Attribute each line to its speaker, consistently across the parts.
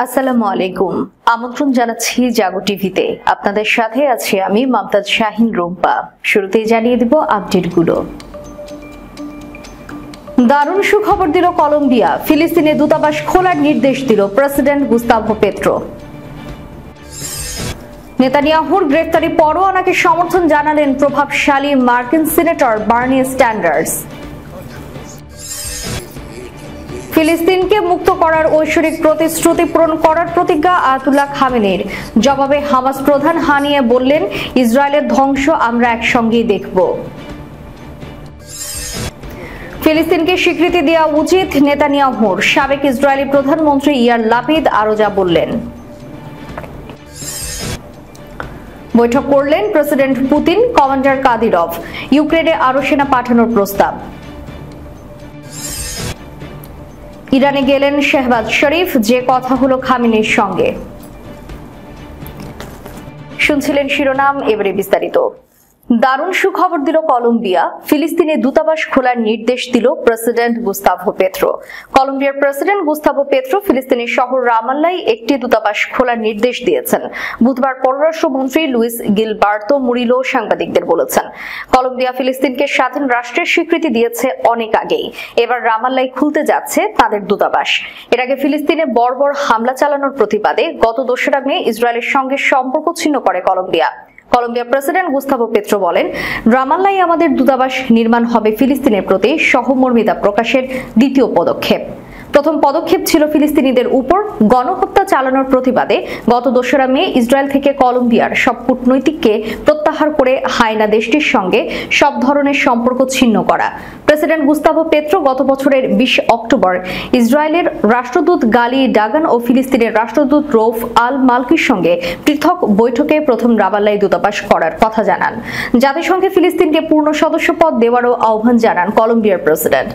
Speaker 1: আসসালামু আলাইকুম। আমন্ত্রণ জানাচ্ছি জাগো টিভিতে। আপনাদের সাথে আছি আমি মমতাজ শাহিন রুম্পা। শুরুতেই জানিয়ে দিব আপডেটগুলো। দারুণ সুখবর দিল কলম্বিয়া। ফিলিস্তিনে দূতাবাস খোলার নির্দেশ দিল প্রেসিডেন্ট গুস্তাভো পেত্রো। নেতানিয়াহুর গ্রেফতারি পরোয়ানাকে সমর্থন জানালেন প্রভাবশালী মার্কিন সিনেটর বার্নি স্যান্ডার্স। ফিলিস্তিনকে মুক্ত করার ঐশ্বরিক প্রতিশ্রুতি পূরণ করার প্রতিজ্ঞা আয়াতুল্লাহ খামেনির। জবাবে হামাস প্রধান হানিয়ে বললেন, ইসরায়েলের ধ্বংস আমরা একসঙ্গেই দেখব। ফিলিস্তিনকে স্বীকৃতি দেওয়া উচিত নেতানিয়াহুর। সাবেক ইসরায়েলি প্রধানমন্ত্রী ইয়ার লাপিদ আরো যা বললেন। বৈঠক করলেন প্রেসিডেন্ট পুতিন, কমান্ডার কাদিরভ। ইউক্রেনে আরো সেনা পাঠানোর প্রস্তাব। ইরানে গেলেন শেহবাজ শরীফ, যে কথা হলো খামেনির সঙ্গে। শুনছিলেন শিরোনাম, এবারে বিস্তারিত। দারুণ সুখবর দিল কলম্বিয়া। ফিলিস্তিনে দূতাবাস খোলার নির্দেশ দিল প্রেসিডেন্ট গুস্তাভো পেত্রো। কলম্বিয়ার প্রেসিডেন্ট গুস্তাভো পেত্রো ফিলিস্তিনের শহর রামাল্লায় একটি দূতাবাস খোলার নির্দেশ দিয়েছেন। বুধবার পররাষ্ট্রমন্ত্রী লুইস গিলবার্তো মুরিলো সাংবাদিকদের বলেছেন, কলম্বিয়া ফিলিস্তিনকে স্বাধীন রাষ্ট্রের স্বীকৃতি দিয়েছে অনেক আগেই। এবার রামাল্লায় খুলতে যাচ্ছে তাদের দূতাবাস। এর আগে ফিলিস্তিনে বর্বর হামলা চালানোর প্রতিবাদে গত 2 মে ইসরায়েলের সঙ্গে সম্পর্ক ছিন্ন করে Colombia. Colombia president Gustavo Petro বলেন, রামাল্লায় আমাদের দূতাবাস নির্মাণ হবে ফিলিস্তিনের প্রতি সহমর্মিতা প্রকাশের দ্বিতীয় পদক্ষেপ। প্রথম পদক্ষেপ ছিল ফিলিস্তিনিদের উপর গণহত্যা চালানোর প্রতিবাদে গত 2 মে ইসরায়েল থেকে কলম্বিয়ার সব কূটনৈতিককে প্রত্যাহার করে হায়না দেশটির সঙ্গে সব ধরনের সম্পর্ক ছিন্ন করা। প্রেসিডেন্ট গুস্তাভো পেত্রো গত বছরের 20 অক্টোবর ইসরায়েলের রাষ্ট্রদূত গালি ডাগান ও ফিলিস্তিনের রাষ্ট্রদূত রৌফ আল মালকির সঙ্গে পৃথক বৈঠকে প্রথম রামাল্লায় দূতাবাস করার কথা জানান। জাতিসংঘে ফিলিস্তিনকে পূর্ণ সদস্যপদ দেওয়ারও আহ্বান জানান কলম্বিয়ার প্রেসিডেন্ট।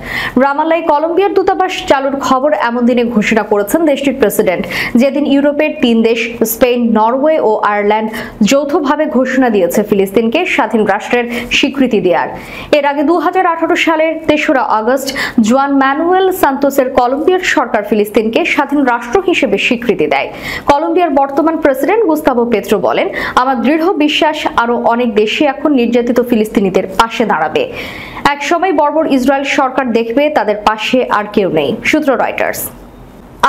Speaker 1: রামাল্লায় কলম্বিয়ার দূতাবাস চালুর খবর এমন দিনে ঘোষণা করেছেন দেশটির প্রেসিডেন্ট, যেদিন ইউরোপের 3 দেশ স্পেন, নরওয়ে ও আয়ারল্যান্ড যৌথভাবে ঘোষণা দিয়েছে ফিলিস্তিনকে স্বাধীন রাষ্ট্রের স্বীকৃতি দেওয়ার। এর আগে 2018 সালের 3রা আগস্ট জুয়ান ম্যানুয়েল সান্তোসের কলম্বিয়ার সরকার ফিলিস্তিনকে স্বাধীন রাষ্ট্র হিসেবে স্বীকৃতি দেয়। কলম্বিয়ার বর্তমান প্রেসিডেন্ট গুস্তাভো পেত্রো বলেন, আমার দৃঢ় বিশ্বাস আরো অনেক দেশই এখন নির্যাতিত ফিলিস্তিনিদের পাশে দাঁড়াবে। এক সময় বর্বর ইসরায়েল সরকার দেখবে তাদের পাশে আর কেউ নেই। সূত্র রয়টার্স।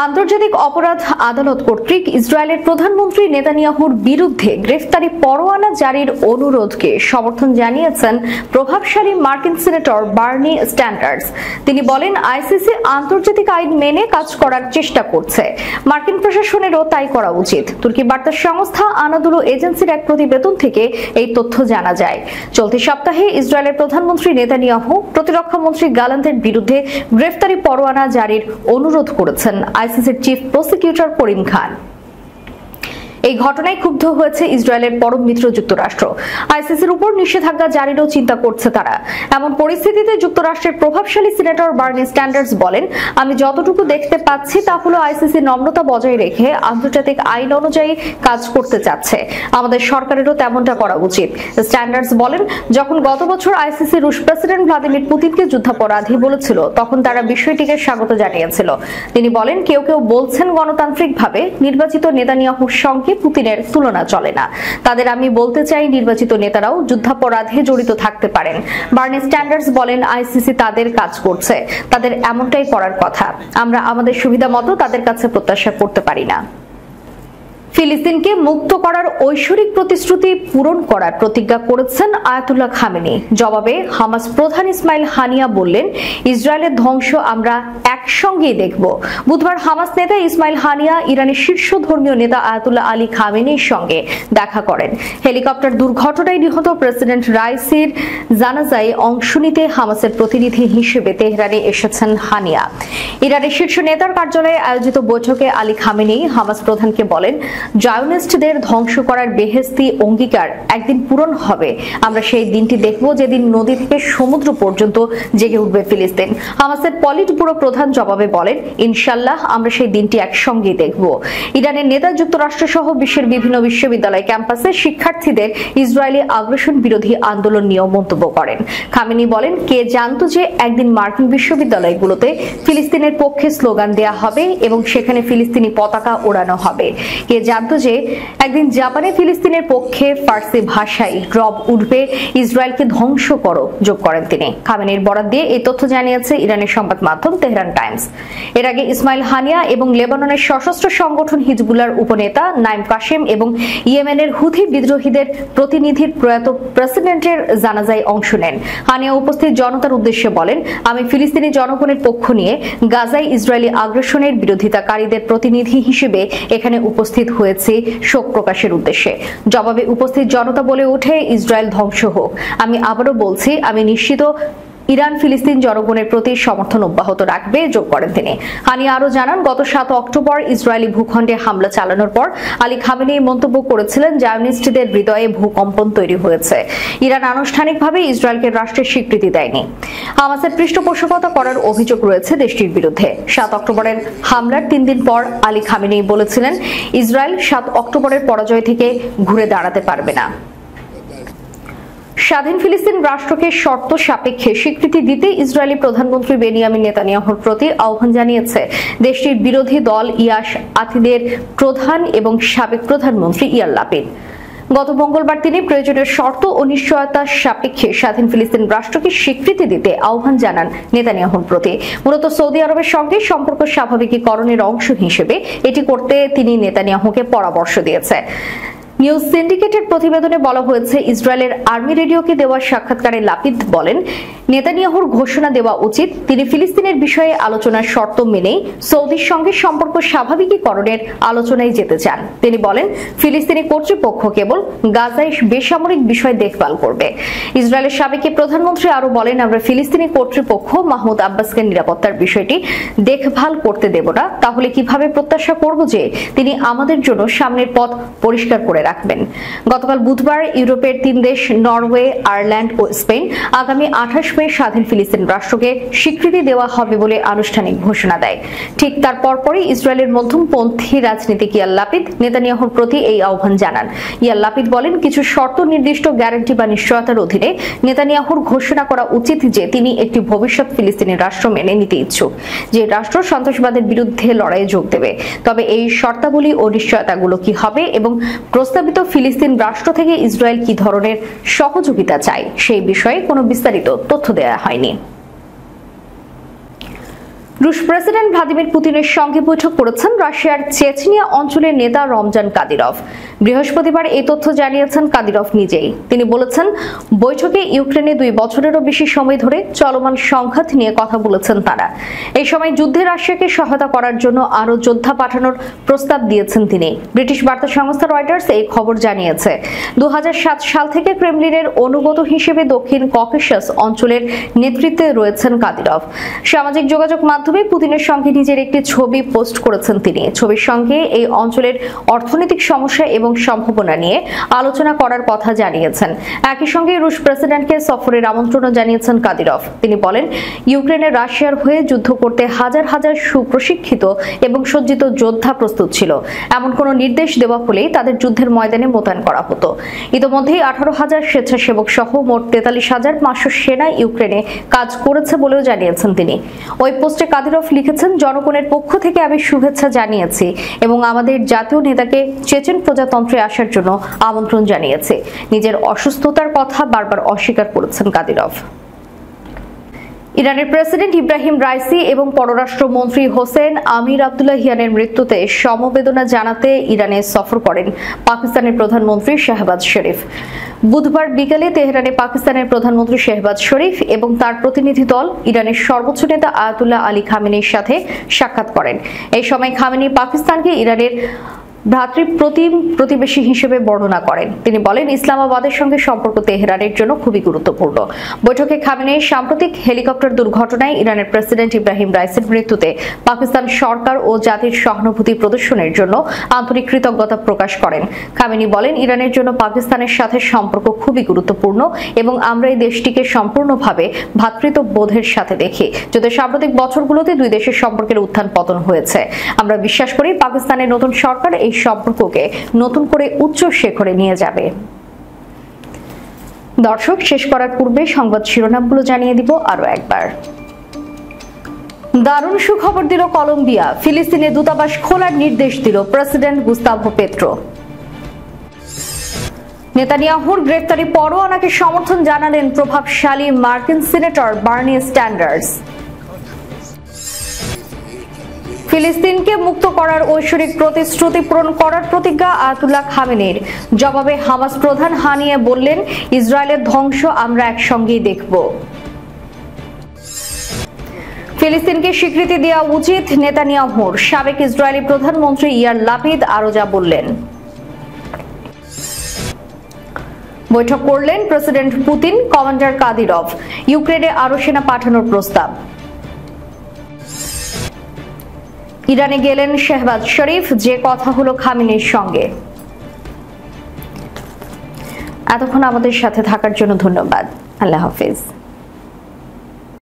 Speaker 1: আন্তর্জাতিক অপরাধ আদালত কর্তৃক ইসরায়েলের প্রধানমন্ত্রী নেতানিয়াহুর বিরুদ্ধে গ্রেফতারি পরোয়ানা জারির অনুরোধকে সমর্থন জানিয়েছেন প্রভাবশালী মার্কিন সিনেটর বার্নি স্যান্ডার্স। তিনি বলেন, আইসিসি আন্তর্জাতিক আইন মেনে কাজ করার চেষ্টা করছে। মার্কিন প্রশাসনেরও তাই করা উচিত। তুর্কি বার্তা সংস্থা আনাদুলু এজেন্সির এক প্রতিবেদন থেকে এই তথ্য জানা যায়। চলতি সপ্তাহে ইসরায়েলের প্রধানমন্ত্রী নেতানিয়াহু প্রতিরক্ষা মন্ত্রী গালান্তের বিরুদ্ধে গ্রেফতারি পরোয়ানা জারির অনুরোধ করেছেন আইসিসির চিফ প্রসিকিউটর করিম খান। এই ঘটনায় ক্ষুব্ধ হয়েছে ইসরায়েলের পরম মিত্র যুক্তরাষ্ট্র। আইসিসির উপর নিষেধাজ্ঞা জারিরও চিন্তা করছে তারা। এমন পরিস্থিতিতে যুক্তরাষ্ট্রের প্রভাবশালী সিনেটর বার্নি স্যান্ডার্স বলেন, আমি যতটুকু দেখতে পাচ্ছি তা হলো আইসিসি নম্রতা বজায় রেখে আন্তর্জাতিক আইন অনুযায়ী কাজ করতে চাচ্ছে। আমাদের সরকারেরও তেমনটা করা উচিত। স্যান্ডার্স বলেন, যখন গত বছর আইসিসি রুশ প্রেসিডেন্ট ভ্লাদিমির পুতিনকে যুদ্ধাপরাধী বলেছিল, তখন তারা বিষয়টিকে স্বাগত জানিয়েছিল। তিনি বলেন, কেউ কেউ বলছেন গণতান্ত্রিকভাবে নির্বাচিত নেতানিয়াহুর সঙ্গে পুতিনের তুলনা চলে না। তাদের আমি বলতে চাই, নির্বাচিত নেতারাও যুদ্ধাপরাধে জড়িত থাকতে পারেন। বার্নি স্যান্ডার্স বলেন, আইসিসি তাদের কাজ করছে, তাদের এমনটাই করার কথা। আমরা আমাদের সুবিধা মতো তাদের কাছে প্রত্যাশা করতে পারি না। ফিলিস্তিনকে মুক্ত করার ঐশ্বরিক প্রতিশ্রুতি পূরণ করার প্রতিজ্ঞা করেছেন আয়াতুল্লাহ খামেনি। জবাবে হামাস প্রধান ইসমাইল হানিয়া বললেন, ইসরায়েলের ধ্বংস আমরা একসঙ্গেই দেখব। বুধবার হামাস নেতা ইসমাইল হানিয়া ইরানের শীর্ষ ধর্মীয় নেতা আয়াতুল্লাহ আলী খামেনির সঙ্গে দেখা করেন। হেলিকপ্টার দুর্ঘটনায় নিহত প্রেসিডেন্ট রাইসির জানাজায় অংশ নিতে হামাসের প্রতিনিধি হিসেবে তেহরানে এসেছেন হানিয়া। ইরানের শীর্ষ নেতার কার্যালয়ে আয়োজিত বৈঠকে আলী খামেনি হামাস প্রধানকে বলেন, জায়োনিস্টদের ধ্বংস করার বেহেশতি অঙ্গীকার একদিন পূরণ হবে। আমরা সেই দিনটি দেখব যেদিন নদী থেকে সমুদ্র পর্যন্ত জেগে উঠবে ফিলিস্তিন। হামাসের পলিট ব্যুরো প্রধান জবাবে বলেন, ইনশাল্লাহ আমরা সেই দিনটি একসঙ্গেই দেখব। ইরানের নেতা যুক্তরাষ্ট্র সহ বিশ্বের বিভিন্ন বিশ্ববিদ্যালয় ক্যাম্পাসে শিক্ষার্থীদের ইসরায়েলি আগ্রাসন বিরোধী আন্দোলন নিয়েও মন্তব্য করেন। খামেনি বলেন, কে জানতো যে একদিন মার্কিন বিশ্ববিদ্যালয়গুলোতে ফিলিস্তিনের পক্ষে স্লোগান দেয়া হবে এবং সেখানে ফিলিস্তিনি পতাকা ওড়ানো হবে। কে জানতো যে একদিন জাপানে ফিলিস্তিনের পক্ষে ফার্সি ভাষায় রব উঠবে, ইসরায়েলকে ধ্বংস করো, যোগ করেন তিনি। খামেনির বরাত দিয়ে এই তথ্য জানিয়েছে ইরানের সংবাদ মাধ্যম তেহরান টাইমস। এর আগে ইসমাইল হানিয়া এবং লেবাননের সশস্ত্র সংগঠন হিজবুল্লাহর উপনেতা নাইম কাশেম এবং ইয়েমেনের হুথি বিদ্রোহীদের প্রতিনিধির প্রয়াত প্রেসিডেন্টের জানাজায় অংশ নেন। হানিয়া উপস্থিত জনতার উদ্দেশ্যে বলেন, আমি ফিলিস্তিনি জনগণের পক্ষ নিয়ে গাজায় ইসরায়েলি আগ্রাসনের বিরোধিতাকারীদের প্রতিনিধি হিসেবে এখানে উপস্থিত হয়েছি শোক প্রকাশের উদ্দেশ্যে। জবাবে উপস্থিত জনতা বলে ওঠে, ইসরায়েল ধ্বংস হোক। আমি আবারও বলছি, আমি নিশ্চিত ইরান ফিলিস্তিন জনগণের প্রতি সমর্থন অব্যাহত রাখবে, যোগ করেন তিনি। হানিয়া আরো জানান, গত 7 অক্টোবর ইসরায়েলি ভূখণ্ডে হামলা চালানোর পর আলী খামেনি মন্তব্য করেছিলেন, জায়োনিস্টদের হৃদয়ে ভূকম্পন তৈরি হয়েছে। ইরান আনুষ্ঠানিকভাবে ইসরায়েলকে রাষ্ট্রের স্বীকৃতি দেয়নি। হামাসের পৃষ্ঠপোষকতা করার অভিযোগ রয়েছে দেশটির বিরুদ্ধে। 7 অক্টোবরের হামলার 3 দিন পর আলী খামেনি বলেছিলেন, ইসরায়েল 7 অক্টোবরের পরাজয় থেকে ঘুরে দাঁড়াতে পারবে না। স্বাধীন ফিলিস্তিন রাষ্ট্রকে শর্ত সাপেক্ষে স্বীকৃতি দিতে ইসরায়েলি প্রধানমন্ত্রী বেনিয়ামিন নেতানিয়াহুর প্রতি আহ্বান জানিয়েছে দেশটির বিরোধী দল ইয়াশ আতিদের প্রধান এবং সাবেক প্রধানমন্ত্রী ইয়ার লাপিদ। গত মঙ্গলবার তিনি প্রয়োজনীয় শর্ত ও নিশ্চয়তা সাপেক্ষে স্বাধীন ফিলিস্তিন রাষ্ট্রকে স্বীকৃতি দিতে আহ্বান জানান নেতানিয়াহুর প্রতি। মূলত সৌদি আরবের সঙ্গে সম্পর্ক স্বাভাবিকীকরণের অংশ হিসেবে এটি করতে তিনি নেতানিয়াহুকে পরামর্শ দিয়েছে। নিউজ সিন্ডিকেটের প্রতিবেদনে বলা হয়েছে, ইসরায়েলের আর্মি রেডিওকে দেওয়া সাক্ষাৎকারে লাপিদ বলেন, নেতানিয়াহুর ঘোষণা দেওয়া উচিত তিনি ফিলিস্তিনের বিষয়ে আলোচনার শর্ত মেনেই সৌদির সঙ্গে সম্পর্ক স্বাভাবিকীকরণের আলোচনায় যেতে চান। তিনি বলেন, ফিলিস্তিনি কর্তৃপক্ষ কেবল গাজায় বেসামরিক বিষয় দেখভাল করবে। ইসরায়েলের সাবেক প্রধানমন্ত্রী আরো বলেন, আমরা ফিলিস্তিনি কর্তৃপক্ষ মাহমুদ আব্বাসকে নিরাপত্তার বিষয়টি দেখভাল করতে দেব না, তাহলে কিভাবে প্রত্যাশা করব যে তিনি আমাদের জন্য সামনের পথ পরিষ্কার করে রাখবেন। গতকাল বুধবার ইউরোপের 3 দেশ নরওয়ে, আয়ারল্যান্ড ও স্পেন আগামী 28 মে স্বাধীন ফিলিস্তিন রাষ্ট্রকে স্বীকৃতি দেওয়া হবে বলে আনুষ্ঠানিক ঘোষণা দেয়। ঠিক তার পরপরই ইসরায়েলের মধ্যমপন্থী রাজনীতিক ইয়ার লাপিদ নেতানিয়াহুর প্রতি এই আহ্বান জানান। ইয়ার লাপিদ বলেন, কিছু শর্ত নির্দিষ্ট গ্যারান্টি বা নিশ্চয়তার অধীনে নেতানিয়াহুর ঘোষণা করা উচিত যে তিনি একটি ভবিষ্যৎ ফিলিস্তিনি রাষ্ট্র মেনে নিতে ইচ্ছুক, যে রাষ্ট্র সন্ত্রাসবাদের বিরুদ্ধে লড়াইয়ে যোগ দেবে। তবে এই শর্তাবলী ও নিশ্চয়তাগুলো কি হবে এবং প্রস্তাবিত ফিলিস্তিন রাষ্ট্র থেকে ইসরায়েল কি ধরনের সহযোগিতা চায় সেই বিষয়ে কোনো বিস্তারিত তথ্য দেওয়া হয়নি। রুশ প্রেসিডেন্ট ভ্লাদিমির পুতিনের সঙ্গে বৈঠক করেছেন রাশিয়ার চেচনিয়া অঞ্চলের নেতা রমজান কাদিরভ। বৃহস্পতিবার এই তথ্য জানিয়েছেন কাদিরভ নিজেই। তিনি বলেছেন, বৈঠকে ইউক্রেনে 2 বছরেরও বেশি সময় ধরে চলমান সংঘাত নিয়ে কথা বলেছেন তারা। এই সময় যুদ্ধে রাশিয়াকে সহায়তা করার জন্য আরও যোদ্ধা পাঠানোর প্রস্তাব দিয়েছেন তিনি। ব্রিটিশ বার্তা সংস্থা রয়টার্স এই খবর জানিয়েছে। 2007 সাল থেকে ক্রেমলিনের অনুগত হিসেবে দক্ষিণ ককেশাস অঞ্চলের নেতৃত্বে রয়েছেন কাদিরভ। সামাজিক যোগাযোগ মাধ্যমে পুতিনের সঙ্গে নিজের একটি ছবি পোস্ট করেছেন তিনি। ছবির সঙ্গে এই অঞ্চলের অর্থনৈতিক সমস্যা এবং সম্ভাবনা নিয়ে আলোচনা করার কথা জানিয়েছেন। একই সঙ্গে রুশ প্রেসিডেন্টকে সফরের আমন্ত্রণও জানিয়েছেন কাদিরভ। তিনি বলেন, ইউক্রেনে রাশিয়ার হয়ে যুদ্ধ করতে হাজার হাজার সুপ্রশিক্ষিত এবং সজ্জিত যোদ্ধা প্রস্তুত ছিল। এমন কোনো নির্দেশ দেওয়া হলেই তাদের যুদ্ধের ময়দানে মোতায়েন করা হতো। ইতোমধ্যেই 18,000 স্বেচ্ছাসেবক সহ মোট 43,500 সেনা ইউক্রেনে কাজ করেছে বলেও জানিয়েছেন তিনি। ওই পোস্টে কাদিরভ লিখেছেন, জনগণের পক্ষ থেকে আমি শুভেচ্ছা জানিয়েছি এবং আমাদের জাতীয় নেতাকে চেচেন প্রজাতন্ত্রে আসার জন্য আমন্ত্রণ জানিয়েছে। নিজের অসুস্থতার কথা বারবার অস্বীকার করেছেন কাদিরভ। ইরানের প্রেসিডেন্ট ইব্রাহিম রাইসি এবং পররাষ্ট্রমন্ত্রী হোসেন আমির আব্দুল্লাহিয়ানের মৃত্যুতে সমবেদনা জানাতে ইরানে সফর করেন পাকিস্তানের প্রধানমন্ত্রী শাহবাজ শরীফ। বুধবার বিকেলে তেহরানে পাকিস্তানের প্রধানমন্ত্রী শাহবাজ শরীফ এবং তার প্রতিনিধি দল ইরানের সর্বোচ্চ নেতা আয়াতুল্লাহ আলী খামেনির সাথে সাক্ষাৎ করেন। এই সময় খামেনি পাকিস্তানকে ইরানের প্রতিবেশী হিসেবে বর্ণনা করেন। তিনি বলেন, ইসলামাবাদের সঙ্গে সম্পর্ক তেহরানের জন্য খুবই গুরুত্বপূর্ণ। বৈঠকে খামেনেই সাম্প্রতিক হেলিকপ্টার দুর্ঘটনায় ইরানের প্রেসিডেন্ট ইব্রাহিম রাইসির মৃত্যুতে পাকিস্তান সরকার ও জাতির সহানুভূতি প্রদর্শনের জন্য আন্তরিক কৃতজ্ঞতা প্রকাশ করেন। খামেনি বলেন, ইরানের জন্য পাকিস্তানের সাথে সম্পর্ক খুবই গুরুত্বপূর্ণ এবং আমরা এই দেশটিকে সম্পূর্ণভাবে ভ্রাতৃত্ববোধের সাথে দেখি। যদিও সাম্প্রতিক বছরগুলোতে দুই দেশের সম্পর্কের উত্থান পতন হয়েছে, আমরা বিশ্বাস করি পাকিস্তানের নতুন সরকার এই সম্পর্ককে নতুন করে উচ্চ শিখরে নিয়ে যাবে। দর্শক, শেষ করার পূর্বে সংবাদ শিরোনামগুলো জানিয়ে দিব আরো একবার। দারুণ সুখবর দিল কলম্বিয়া, ফিলিস্তিনে দূতাবাস খোলার নির্দেশ দিল প্রেসিডেন্ট গুস্তাভো পেত্রো। নেতানিয়াহুর গ্রেফতারি পরোয়ানাকে সমর্থন জানালেন প্রভাবশালী মার্কিন সিনেটর বার্নি স্যান্ডার্স। ফিলিস্তিনকে মুক্ত করার ঐশ্বরিক প্রতিশ্রুতি পূরণ করার প্রতিজ্ঞা আয়াতুল্লাহ খামেনির। জবাবে হামাস প্রধান হানিয়ে বললেন, ইসরায়েলের ধ্বংস আমরা একসঙ্গেই দেখব। ফিলিস্তিনকে স্বীকৃতি দেওয়া উচিত নেতানিয়াহুর, সাবেক ইসরায়েলি প্রধানমন্ত্রী ইয়ার লাপিদ আরো যা বললেন। বৈঠক করলেন প্রেসিডেন্ট পুতিন, কমান্ডার কাদিরভ। ইউক্রেনে আরো সেনা পাঠানোর প্রস্তাব। ইরানে গেলেন শেহবাজ শরীফ, যে কথা হলো খামেনির সঙ্গে। এতক্ষণ আমাদের সাথে থাকার জন্য ধন্যবাদ। আল্লাহ হাফেজ।